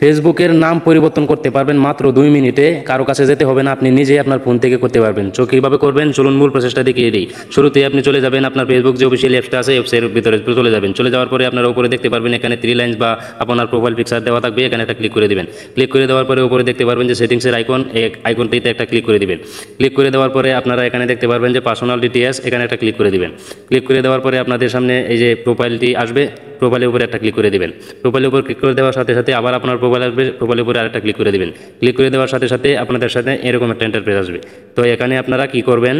ফেসবুকের নাম পরিবর্তন করতে পারবেন মাত্র 2 মিনিটে। কারো কাছে যেতে হবে না, আপনি নিজেই আপনার ফোন থেকে করতে পারবেন। তো কীভাবে করবেন চলুন মূল প্রসেসটা দেখিয়ে দিই। শুরুতেই আপনি চলে যাবেন আপনার ফেসবুক যে অফিসিয়াল অ্যাপসটা আছে অ্যাপসের ভিতরে চলে যাবেন। চলে যাওয়ার পরে আপনারা উপরে দেখতে পারবেন এখানে 3 লাইন্স বা আপনার প্রোফাইল পিকচার দেওয়া থাকবে, এখানে একটা ক্লিক করে দিবেন। ক্লিক করে দেওয়ার পরে উপরে দেখতে পারবেন যে সেটিংসের আইকন, এই আইকনটিতে একটা ক্লিক করে দিবেন। ক্লিক করে দেওয়ার পরে আপনারা এখানে দেখতে পারবেন যে পার্সোনাল ডিটেইলস, এখানে একটা ক্লিক করে দিবেন। ক্লিক করে দেওয়ার পরে আপনাদের সামনে এই যে প্রোফাইলটি আসবে, প্রোফাইলের উপরে একটা ক্লিক করে দিবেন। প্রোফাইলের উপর ক্লিক করে দেওয়ার সাথে সাথে আবার আপনার প্রোফাইল আসবে, প্রোফাইলের উপরে আরেকটা ক্লিক করে দিবেন। ক্লিক করে দেওয়ার সাথে সাথে আপনাদের সাথে এরকম একটা ইন্টারফেস আসবে। তো এখানে আপনারা কি করবেন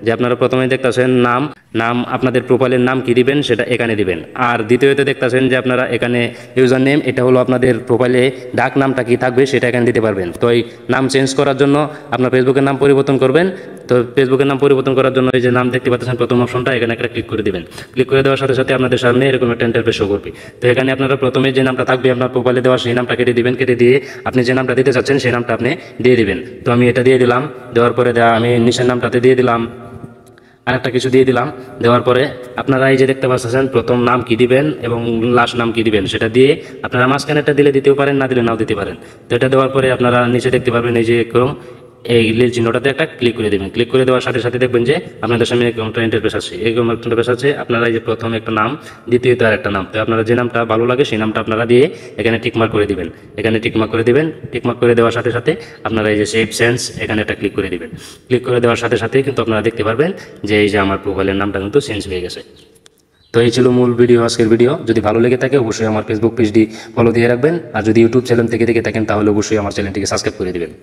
যে আপনারা প্রথমে দেখতেছেন নাম আপনাদের প্রোফাইলের নাম কি দিবেন সেটা এখানে দিবেন। আর দ্বিতীয়তে দেখতেছেন যে আপনারা এখানে ইউজার নেম, এটা হলো আপনাদের প্রোফাইলে ডাক নামটা কি থাকবে সেটা এখানে দিতে পারবেন। তো এই নাম চেঞ্জ করার জন্য আপনার ফেসবুকের নাম পরিবর্তন করবেন। তো ফেসবুকের নাম পরিবর্তন করার জন্য এই যে নাম দেখতে পাচ্ছেন প্রথম অপশনটা, এখানে একটা ক্লিক করে দিবেন। ক্লিক করে দেওয়ার সাথে সাথে আপনাদের সামনে এরকম একটা ইন্টারফেস শো করবে। তো এখানে আপনারা প্রথমে যে নামটা থাকবে আপনার প্রোফাইলে দেওয়া সেই নামটা কেটে দিবেন। কেটে দিয়ে আপনি যে নামটা দিতে চাচ্ছেন সেই নামটা আপনি দিয়ে দিবেন। তো আমি এটা দিয়ে দিলাম। দেওয়ার পরে আমি নিচের নামটাতে দিয়ে দিলাম আরেকটা কিছু দিয়ে দিলাম। দেওয়ার পরে আপনারা এই যে দেখতে পাচ্ছেন প্রথম নাম কি দিবেন এবং লাস্ট নাম কি দিবেন সেটা দিয়ে আপনারা মাঝখানে একটা দিলে দিতেও পারেন, না দিলে নাও দিতে পারেন। তো এটা দেওয়ার পরে আপনারা নিচে দেখতে পারবেন এই যে এই লিল চিহ্নটাতে একটা ক্লিক করে দেবেন। ক্লিক করে দেওয়ার সাথে সাথে দেখবেন যে আপনাদের সামনে এরকম একটা ইন্টারফেস আছে। এরকম একটা ইন্টারফেস আছে, আপনারা এই যে প্রথম একটা নাম, দ্বিতীয়ত আর একটা নাম। তো আপনারা যে নামটা ভালো লাগে সেই নামটা আপনারা দিয়ে এখানে টিকমার্ক করে দিবেন। এখানে টিকমার্ক করে দিবেন। টিকমার্ক করে দেওয়ার সাথে সাথে আপনারা এই যে সেভ চেঞ্জ এখানে একটা ক্লিক করে দিবেন। ক্লিক করে দেওয়ার সাথে সাথে কিন্তু আপনারা দেখতে পারবেন যে এই যে আমার প্রোফাইলের নামটা কিন্তু চেঞ্জ হয়ে গেছে। তো এই ছিল মূল ভিডিও, আজকের ভিডিও। যদি ভালো লেগে থাকে অবশ্যই আমার ফেসবুক পেজটি ফলো দিয়ে রাখবেন। আর যদি ইউটিউব চ্যানেল থেকে দেখে থাকেন তাহলে অবশ্যই আমার চ্যানেলটিকে সাবস্ক্রাইব করে দিবেন।